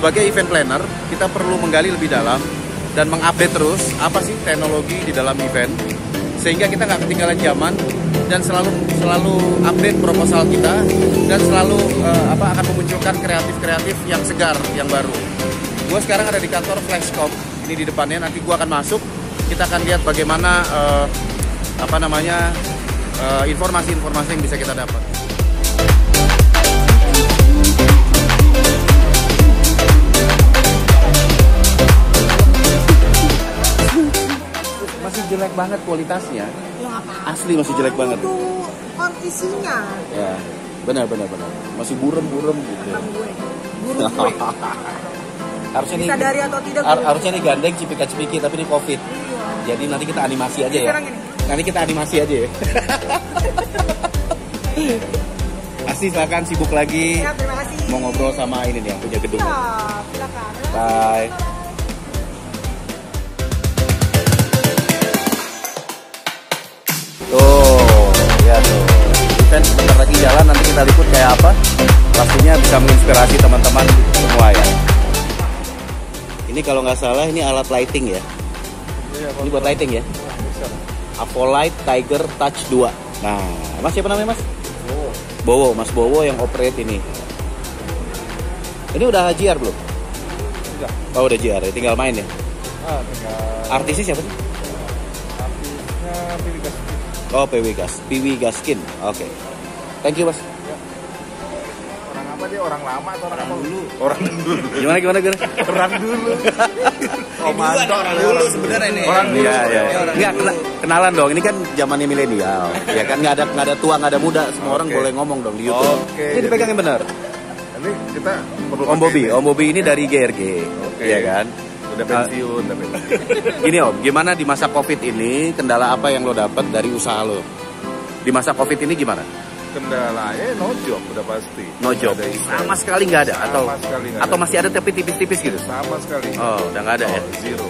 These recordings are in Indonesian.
sebagai event planner, kita perlu menggali lebih dalam dan mengupdate terus apa sih teknologi di dalam event, sehingga kita nggak ketinggalan zaman dan selalu update proposal kita dan selalu akan memunculkan kreatif yang segar, yang baru. Gue sekarang ada di kantor Flashcom, ini di depannya. Nanti gue akan masuk, kita akan lihat bagaimana informasi-informasi yang bisa kita dapat. Masih jelek banget kualitasnya. Asli masih jelek banget. Itu kondisinya. Ya, benar. Masih burem gitu. Burem gue. Harusnya bisa nih, dari atau tidak? Harusnya nih gandeng cipika-cipiki, tapi ini COVID. Iya. Jadi nanti kita animasi aja ya. Nanti kita animasi aja ya. Asli silakan, sibuk lagi. Ya, terima kasih. Mau ngobrol sama ini nih yang punya gedung. Ya, silakan. Bye. Tuh. Event sebentar lagi jalan, nanti kita liput kayak apa. Pastinya bisa menginspirasi teman-teman semua ya. Ini kalau nggak salah ini alat lighting ya. Ini buat lighting ya. Apolite Tiger Touch 2. Nah, Mas siapa namanya Mas? Bowo, Mas Bowo yang operate ini. Ini udah JR belum? Udah. Oh udah JR, tinggal main ya? Tinggal. Artisnya siapa sih? Artisnya Piwi Gaskin. Oh Piwi Gaskin. Oke. Thank you Mas. Ya. Orang apa dia? Orang lama atau orang apa? Dulu. Orang dulu. Gimana? Orang dulu. Orang dulu sebenarnya ini. Orang dulu. Iya. Enggak kenalan dong. Ini kan zamannya milenial. Ya kan nggak ada tua, nggak ada muda. Semua orang boleh ngomong dong di YouTube. Oke. Ini dipegang yang benar. Ini kita perlu Om Bobby ini dari GRG. Iya kan? Udah pensiun tapi. Gini Om, gimana di masa Covid ini, kendala apa yang lo dapat dari usaha lo? Di masa Covid ini gimana? Kendalanya no job udah pasti. No job. Sama sekali nggak ada Sekali nggak atau ada. masih ada tapi tipis-tipis gitu? Sama sekali. Oh, udah nggak ada ya? Zero.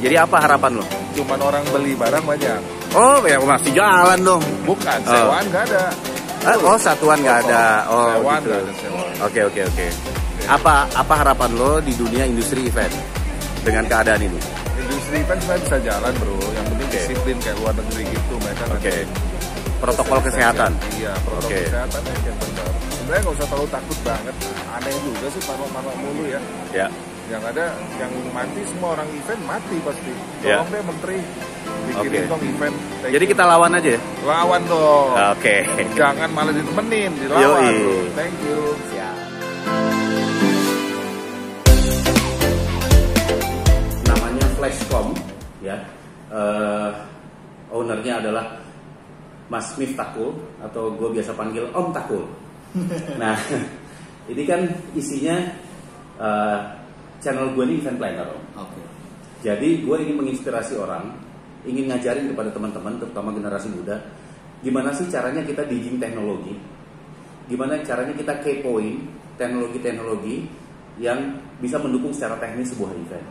Jadi apa harapan lo? Cuman orang beli barang banyak. Oh, ya masih jalan dong. Bukan, sewaan nggak ada. Oh, satuan nggak ada. Oh, Sewaan gitu. nggak ada sewaan. Oke. Apa harapan lo di dunia industri event dengan keadaan ini? Industri event sebenarnya bisa jalan bro. Yang penting disiplin kayak luar negeri gitu. Mereka Oke. Protokol kesehatan. Iya, protokol kesehatannya yang benar. Sebenarnya nggak usah terlalu takut banget. Aneh juga sih parno-parno mulu ya. Ya. Yang ada yang mati semua orang event mati pasti. Ya. Tolong deh menteri bikinin dong event. Jadi kita lawan aja ya? Lawan dong. Oke. Jangan malah ditemenin, dilawan. Yoi. Bro. Thank you. Siap. Namanya Flashcom ya. Ownernya adalah Mas Miftahul atau gue biasa panggil Om Takul. Nah, ini kan isinya channel gue ini event planner Om. Oke. Jadi gue ingin menginspirasi orang, ingin ngajarin kepada teman-teman, terutama generasi muda, gimana sih caranya kita digging teknologi, gimana caranya kita kepoin teknologi-teknologi yang bisa mendukung secara teknis sebuah event,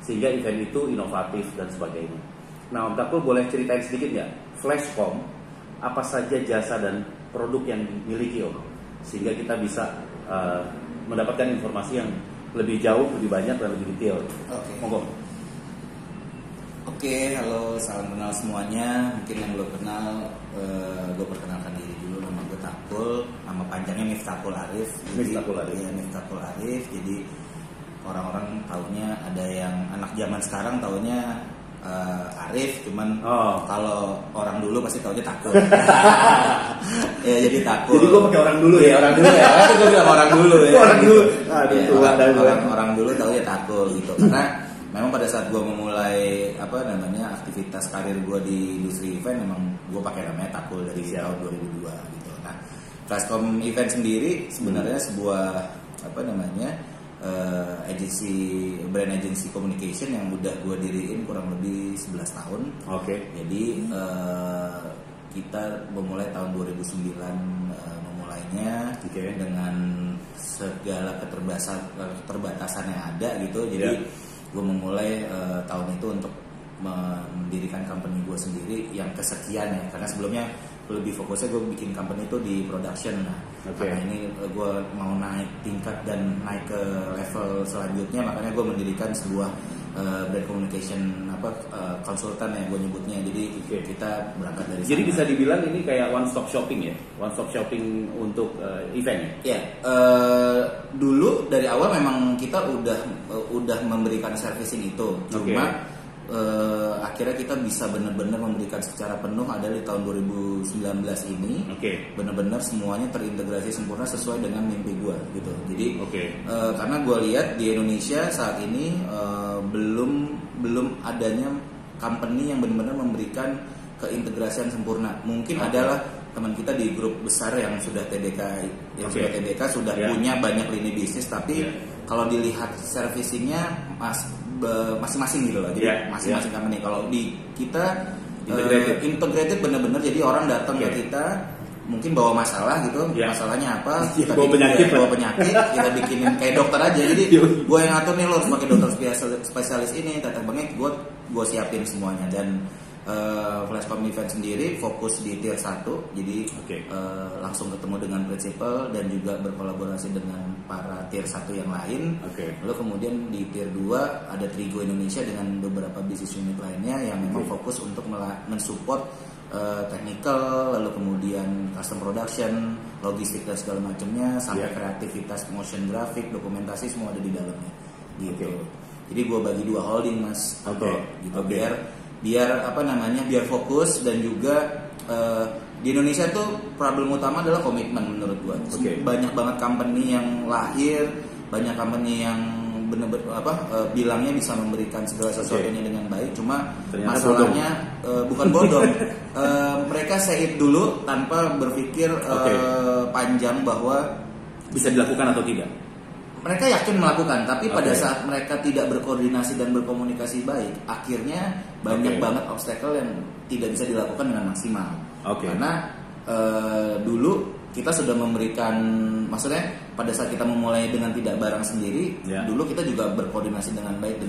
sehingga event itu inovatif dan sebagainya. Nah, Om Takul boleh ceritain sedikit nggak, Flashcom, apa saja jasa dan produk yang dimiliki Om, sehingga kita bisa mendapatkan informasi yang lebih jauh, lebih banyak, dan lebih detail. Oke. Monggo. Oke, halo, salam kenal semuanya. Mungkin yang belum kenal, gue perkenalkan diri dulu. Nama gue Takul, nama panjangnya Miftahul Arif. Miftahul Arif. Iya, Miftahul Arif. Jadi orang-orang taunya, ada yang anak zaman sekarang taunya Arif, cuman kalau orang dulu pasti taunya Takul. Ya, jadi Takul. Jadi gue pakai orang dulu ya. Gue bilang orang dulu ya. Orang dulu. Ya, orang dulu taunya Takul gitu. Karena memang pada saat gue memulai aktivitas karir gue di industri event, memang gue pakai namanya Takul dari tahun 2002 gitu. Nah, Flashcom Event sendiri sebenarnya sebuah brand agency communication yang udah gue diriin kurang lebih 11 tahun. Oke. Jadi kita memulai tahun 2009 memulainya dengan segala keterbatasan yang ada gitu. Jadi gue memulai tahun itu untuk mendirikan company gue sendiri yang kesekian ya, karena sebelumnya lebih fokusnya gue bikin company itu di production. Nah, Karena ini gue mau naik tingkat dan naik ke level selanjutnya, makanya gue mendirikan sebuah brand communication konsultan ya gue nyebutnya. Jadi kita berangkat dari Jadi sana. bisa dibilang ini kayak one stop shopping ya, one stop shopping untuk event ya. Ya, dulu dari awal memang kita udah memberikan servicing itu, cuma akhirnya kita bisa benar-benar memberikan secara penuh ada di tahun 2019 ini. Benar-benar semuanya terintegrasi sempurna sesuai dengan mimpi gue gitu. Jadi karena gue lihat di Indonesia saat ini belum adanya company yang benar-benar memberikan keintegrasian sempurna. Mungkin adalah teman kita di grup besar yang sudah TDK, sudah punya banyak lini bisnis, tapi kalau dilihat servicingnya masing-masing gitu loh. Jadi masing-masing company. Kalau di kita integrated benar-benar, jadi orang datang ke kita mungkin bawa masalah gitu, masalahnya apa, kita bawa penyakit, kita bikinin kayak dokter aja. Jadi gue yang ngatur nih, lo harus pakai dokter spesialis ini, tata bangnya gue siapin semuanya. Dan Flashcom Event sendiri fokus di tier 1, jadi langsung ketemu dengan prinsipal dan juga berkolaborasi dengan para tier 1 yang lain. Lalu kemudian di tier 2 ada Trigo Indonesia dengan beberapa bisnis unit lainnya yang memang fokus untuk mensupport technical, lalu kemudian custom production, logistik dan segala macamnya, sampai kreativitas, motion graphic, dokumentasi, semua ada di dalamnya gitu. Jadi gue bagi 2 holding mas, gitu biar fokus. Dan juga di Indonesia tuh problem utama adalah komitmen menurut gue. Banyak banget company yang lahir, banyak company yang benar-benar bilangnya bisa memberikan segala sesuatunya dengan baik, cuma ternyata masalahnya bukan bodong. Mereka say it dulu tanpa berpikir panjang bahwa bisa dilakukan atau tidak. Mereka yakin melakukan, tapi pada saat mereka tidak berkoordinasi dan berkomunikasi baik, akhirnya banyak banget obstacle yang tidak bisa dilakukan dengan maksimal. Karena dulu kita sudah memberikan, maksudnya pada saat kita memulai dengan tidak barang sendiri, dulu kita juga berkoordinasi dengan baik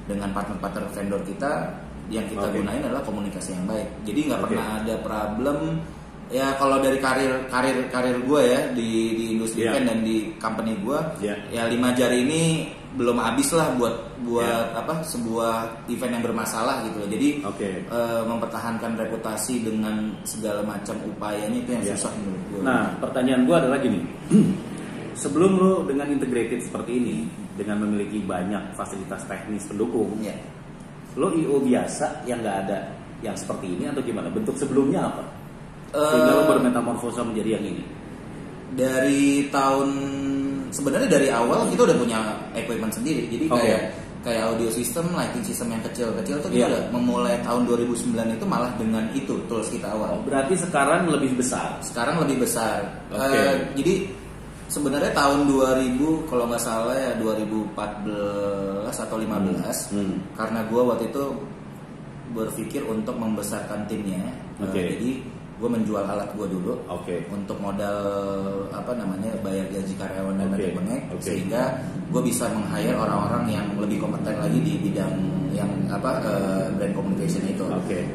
dengan partner-partner vendor kita. Yang kita gunain adalah komunikasi yang baik. Jadi nggak pernah ada problem. Ya kalau dari karir gue ya di industri event dan di company gue, ya 5 jari ini belum habis lah buat sebuah event yang bermasalah gitu loh. Jadi mempertahankan reputasi dengan segala macam upayanya itu yang susah menurut gue. Nah pertanyaan gue adalah gini, sebelum lo dengan integrated seperti ini, dengan memiliki banyak fasilitas teknis pendukung, lo IO biasa yang nggak ada yang seperti ini atau gimana? Bentuk sebelumnya apa? Sehingga lo bermetamorfosa menjadi yang ini. Sebenarnya dari awal kita udah punya equipment sendiri. Jadi kayak audio system, lighting system yang kecil-kecil tuh kita udah memulai tahun 2009 itu malah dengan itu tools kita awal. Berarti sekarang lebih besar. Jadi sebenarnya tahun 2000 kalau nggak salah ya 2014 atau 15 karena gue waktu itu berpikir untuk membesarkan timnya. Jadi gue menjual alat gue dulu untuk modal bayar gaji karyawan dan lain-lain, sehingga gue bisa meng-hire orang-orang yang lebih kompeten lagi di bidang yang brand communication itu.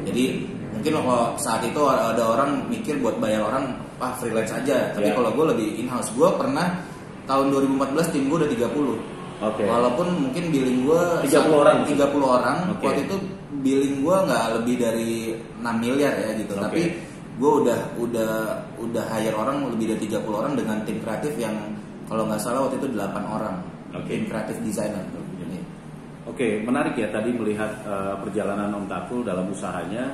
Jadi mungkin kalau saat itu ada orang mikir buat bayar orang freelance aja, tapi kalau gue lebih in-house. Gue pernah tahun 2014 tim gue udah 30. Walaupun mungkin billing gue 30 orang. Waktu itu billing gue nggak lebih dari 6 miliar ya gitu. Tapi gue udah hire orang lebih dari 30 orang dengan tim kreatif yang kalau nggak salah waktu itu 8 orang. Tim kreatif designer. Menarik ya tadi melihat perjalanan Om Takul dalam usahanya,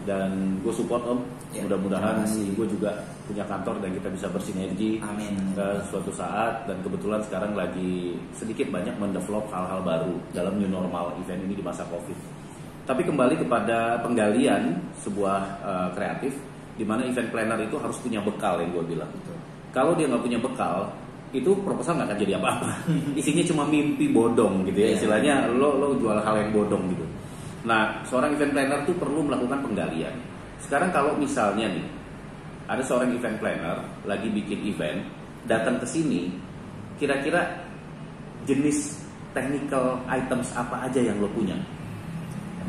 dan gue support Om. Mudah-mudahan gue juga punya kantor dan kita bisa bersinergi suatu saat. Dan kebetulan sekarang lagi sedikit banyak mendevelop hal-hal baru dalam new normal event ini di masa COVID. Tapi kembali kepada penggalian sebuah kreatif, di mana event planner itu harus punya bekal yang gue bilang. Kalau dia nggak punya bekal, itu proposal nggak akan jadi apa-apa. Isinya cuma mimpi bodong gitu ya. Istilahnya lo jual hal yang bodong gitu. Nah, seorang event planner tuh perlu melakukan penggalian. Sekarang kalau misalnya nih ada seorang event planner lagi bikin event, datang ke sini, kira-kira jenis technical items apa aja yang lo punya?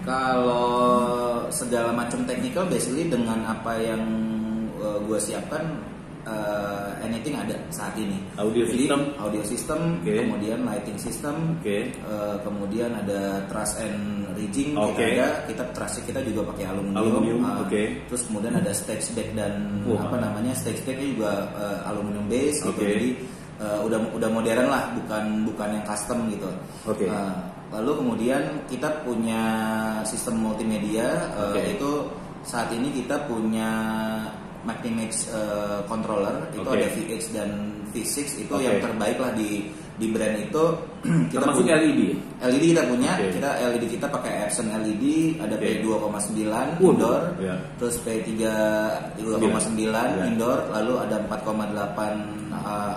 Kalau segala macam technical, basically dengan apa yang gue siapkan anything ada saat ini. Audio Jadi, system. audio system, Oke. kemudian lighting system, Oke. kemudian ada truss and rigging, Oke. kita trussnya kita juga pakai aluminium. Aluminium, oke. Terus kemudian ada stage deck dan Wah. stage decknya juga aluminium base gitu. Oke. Jadi udah modern lah, bukan yang custom gitu. Oke. Lalu kemudian kita punya sistem multimedia, Oke. itu saat ini kita punya Magnimage controller, itu Oke. ada VX dan V6, itu Oke. yang terbaik lah di brand itu. Kita Termasuk punya LED. LED kita punya, Oke. LED kita pakai Epson LED, ada Oke. P2,9 Waduh, indoor, ya. terus P3,9 Ya. indoor, lalu ada 4,8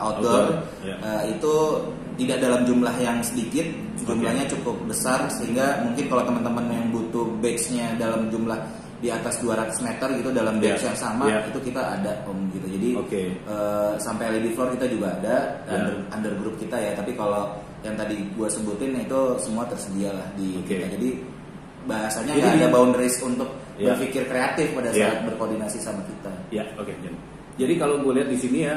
outdoor. Ya. Itu tidak dalam jumlah yang sedikit, jumlahnya cukup besar, sehingga mungkin kalau teman-teman yang butuh badge-nya dalam jumlah di atas 200 meter gitu dalam badge Ya. yang sama, Ya. itu kita ada gitu. Jadi Oke. sampai LED floor kita juga ada, Ya. under group kita ya. Tapi kalau yang tadi gue sebutin itu semua tersedia lah di Oke. kita. Jadi bahasanya Jadi nggak ada di- boundaries untuk Ya. berpikir kreatif pada Ya. saat berkoordinasi sama kita. Ya, oke. Jadi kalau gue lihat di sini ya,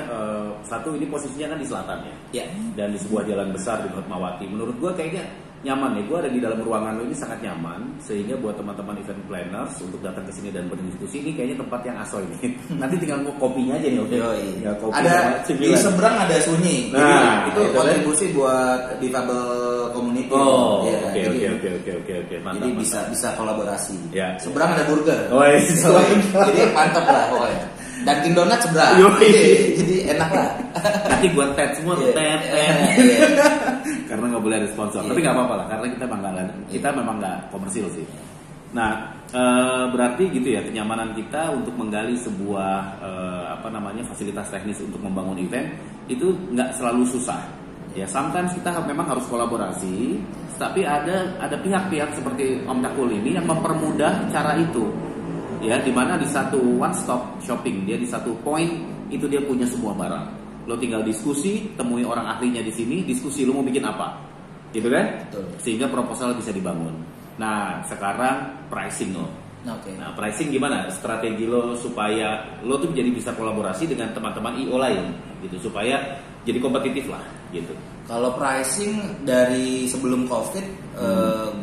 satu ini posisinya kan di selatan ya. Ya. Dan di sebuah jalan besar di Fatmawati. Menurut gue kayaknya nyaman ya. Gue ada di dalam ruangan lo ini sangat nyaman, sehingga buat teman-teman event planners untuk datang ke sini dan berdiskusi, ini kayaknya tempat yang aso ini. Nanti tinggal mau kopinya aja nih, oke? Yoi. Ya, kopi Ada sama di cemilan. seberang ada Sunyi. Nah, Jadi itu itu kontribusi buat difabel community. Oh, Ya, oke, jadi- oke. Mantap. Jadi bisa kolaborasi. Ya. Seberang ada burger. Oh, iya. Jadi mantap lah pokoknya. Dunkin Donut seberang. Yoi. Jadi enak lah. Nanti gue tet semua tuh, Iya. tet. Iya. Karena nggak boleh ada sponsor. Iya. Tapi nggak apa-apa lah, karena kita memang nggak komersil sih. Nah, berarti gitu ya, kenyamanan kita untuk menggali sebuah fasilitas teknis untuk membangun event itu nggak selalu susah. Ya, sometimes kita memang harus kolaborasi, tapi ada pihak-pihak seperti Om Cakul ini yang mempermudah cara itu. Ya, dimana di satu one stop shopping, dia di satu point itu dia punya semua barang. Lo tinggal diskusi, temui orang ahlinya di sini, diskusi lo mau bikin apa, gitu kan? Betul. Sehingga proposal bisa dibangun. Nah, sekarang pricing lo. Oke. Nah, pricing gimana? Strategi lo supaya lo tuh jadi bisa kolaborasi dengan teman-teman IO lain, gitu, supaya jadi kompetitif lah, gitu. Kalau pricing dari sebelum COVID,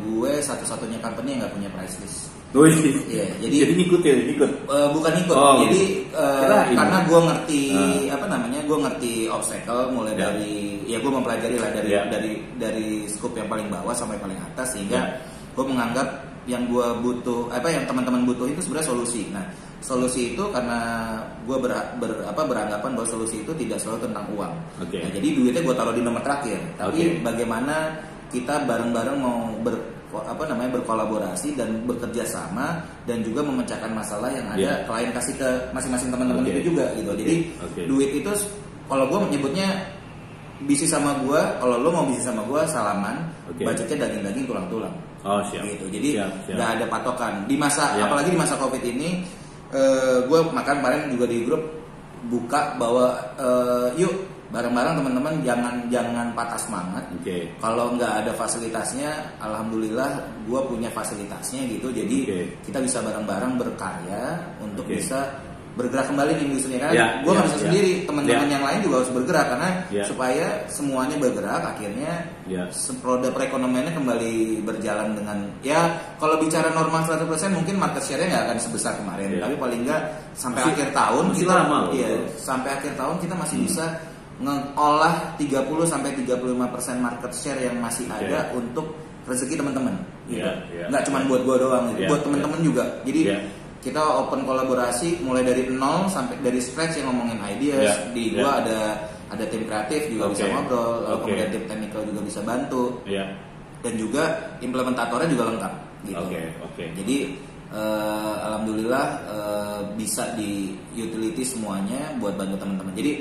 gue satu-satunya company yang nggak punya price list. Wih, Iya, jadi ngikut. Bukan ikut, Oh, jadi kirain. karena gue ngerti gue ngerti obstacle mulai Ya. dari gue mempelajari lah Ya. dari scope yang paling bawah sampai paling atas, sehingga Ya. gue menganggap yang gue butuh yang teman-teman butuh itu sebenarnya solusi. Nah, solusi itu karena gue beranggapan bahwa solusi itu tidak selalu tentang uang. Oke. Nah, jadi duitnya gue taruh di nomor terakhir, tapi Oke. bagaimana kita bareng-bareng mau berkolaborasi dan bekerja sama dan juga memecahkan masalah yang ada, Yeah. klien kasih ke masing-masing teman-teman Oke. itu juga gitu. Oke. Jadi Oke. duit itu kalau gue menyebutnya bisnis sama gue, kalau lo mau bisnis sama gue salaman, Oke. budgetnya daging-daging tulang-tulang. Oh, siap. Gitu. Jadi Siap. nggak ada patokan di masa Ya. apalagi di masa Covid ini. Gue makan kemarin juga di grup buka bahwa yuk bareng-bareng teman-teman jangan patah semangat. Oke. Kalau nggak ada fasilitasnya, alhamdulillah gue punya fasilitasnya gitu. Jadi Oke. kita bisa bareng-bareng berkarya untuk Oke. bisa bergerak kembali di industri karena Ya, gue nggak ya, bisa ya. sendiri, teman-teman Ya. yang lain juga harus bergerak karena Ya. supaya semuanya bergerak, akhirnya Ya. produk perekonomiannya kembali berjalan dengan kalau bicara normal 100% mungkin market share-nya nggak akan sebesar kemarin, Ya. tapi paling nggak sampai Masih- akhir tahun masih kita lama loh. sampai akhir tahun kita masih bisa ngeolah 30-35% market share yang masih Oke. ada untuk rezeki teman-teman gitu. Ya, ya. Nggak cuma buat gua doang gitu, Ya, buat teman-teman juga. Jadi Ya. kita open kolaborasi mulai dari nol sampai dari scratch yang ngomongin ideas. Ya, Di ya. gua ada tim kreatif juga bisa Oke. ngobrol, Oke. kemudian tim technical juga bisa bantu, Iya. dan juga implementatornya juga lengkap gitu. Oke. Jadi alhamdulillah bisa di utility semuanya buat bantu teman-teman. Jadi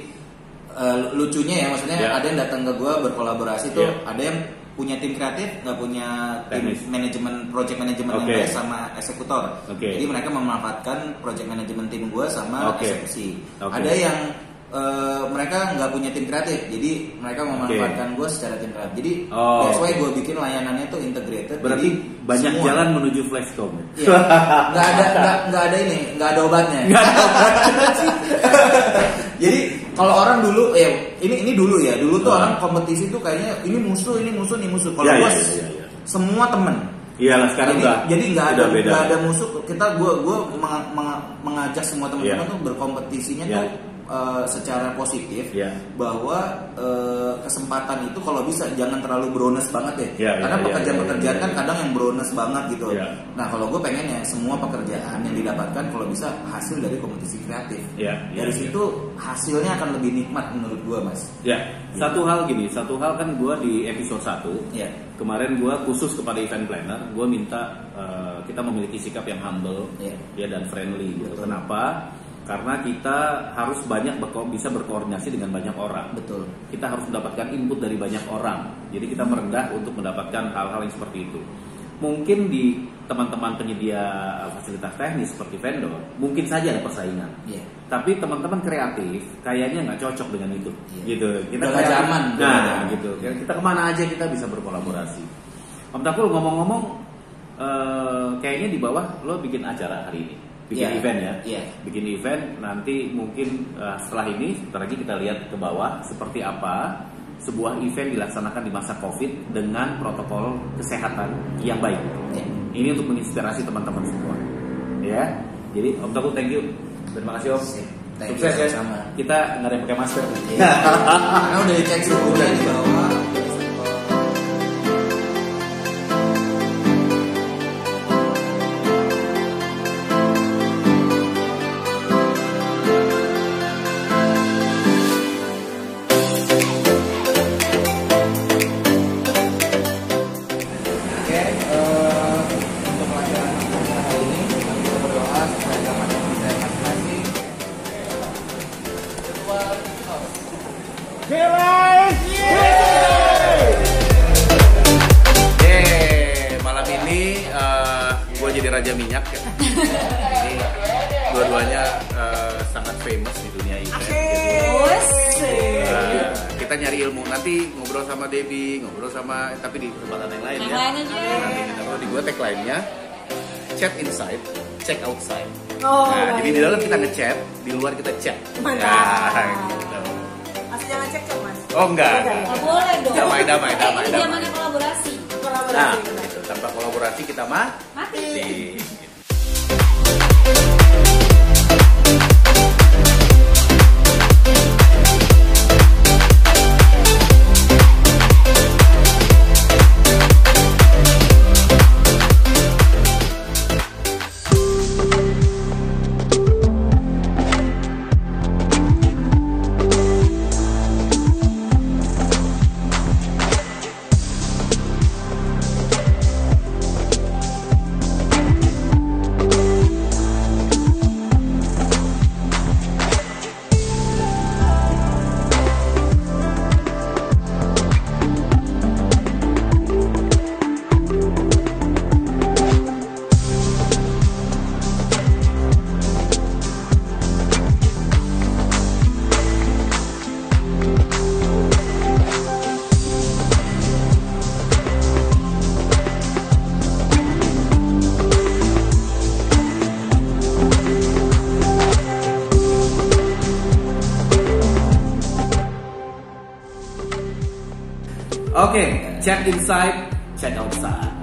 lucunya ya, maksudnya Ya. ada yang datang ke gue berkolaborasi tuh, Ya. ada yang punya tim kreatif, nggak punya tim Teknis. manajemen, project manajemen yang Oke. baik sama eksekutor. Oke. Jadi mereka memanfaatkan project manajemen tim gue sama Oke. eksekusi. Oke. Ada yang mereka nggak punya tim kreatif, jadi mereka memanfaatkan gue secara tim kreatif. Jadi Oh, that's why oke. gue bikin layanannya tuh integrated. Berarti jadi banyak semua. jalan menuju Flexcom. Iya. Nggak ada ini, nggak ada obatnya. Jadi kalau orang dulu ini dulu ya. Dulu tuh Ah. orang kompetisi tuh kayaknya ini musuh. Kalau Ya, gua ya. semua temen. Iyalah sekarang Jadi nggak ada udah beda. nggak ada musuh. Gue mengajak semua teman-teman Iya. tuh berkompetisinya Iya. tuh secara positif Iya. bahwa kesempatan itu kalau bisa jangan terlalu brones banget deh. Iya, Karena iya, pekerjaan-pekerjaan iya, kan iya. kadang yang brones banget gitu. Iya. Nah kalau gue pengennya semua pekerjaan yang didapatkan kalau bisa hasil dari kompetisi kreatif. Iya, iya, Dari iya. situ hasilnya akan lebih nikmat menurut gue, Mas. Ya, satu hal kan gue di episode 1 Iya. kemarin gue khusus kepada event planner, gue minta kita memiliki sikap yang humble, Iya. ya dan friendly. Gitu. Betul. Kenapa? Karena kita harus bisa berkoordinasi dengan banyak orang. Betul. Kita harus mendapatkan input dari banyak orang. Jadi kita merendah untuk mendapatkan hal-hal yang seperti itu. Mungkin di teman-teman penyedia fasilitas teknis seperti vendor, mungkin saja ada persaingan. Iya. Tapi teman-teman kreatif kayaknya nggak cocok dengan itu, Iya. gitu. Udah nggak kreatif. zaman, udah Nah, nggak zaman. gitu. Kita kemana aja kita bisa berkolaborasi. Om Takul ngomong-ngomong, kayaknya di bawah lo bikin acara hari ini, bikin Iya. event ya, Iya. bikin event. Nanti mungkin setelah ini, sebentar lagi kita lihat ke bawah seperti apa sebuah event dilaksanakan di masa COVID dengan protokol kesehatan yang baik. Iya. Ini untuk menginspirasi teman-teman semua, ya. Jadi Om Takul, thank you. Terima kasih Om. Sip. Thank Sukses you, ya. sama-sama. Kita nggak ada yang pakai masker. Iya. Karena udah dicek suhunya di bawah. Oke, untuk pelajaran hari ini kita berdoa supaya dapat bisa masing-masing. Malam ini gue jadi raja minyak ya. Ini dua-duanya sangat famous di dunia event. Kita nyari ilmu, nanti ngobrol sama Debbie, tapi di kesempatan yang lain ya. Nanti kita kalau di gue tagline-nya chat inside, check outside. Nah, jadi di dalam kita ngechat, di luar kita chat. Mantap. Ya, gitu. Mas jangan cek cok mas. Oh enggak. Nggak boleh dong. Damai. Ini zamannya kolaborasi. Nah, Kolaborasi. tanpa kolaborasi kita Mati. Oke, check inside, check outside.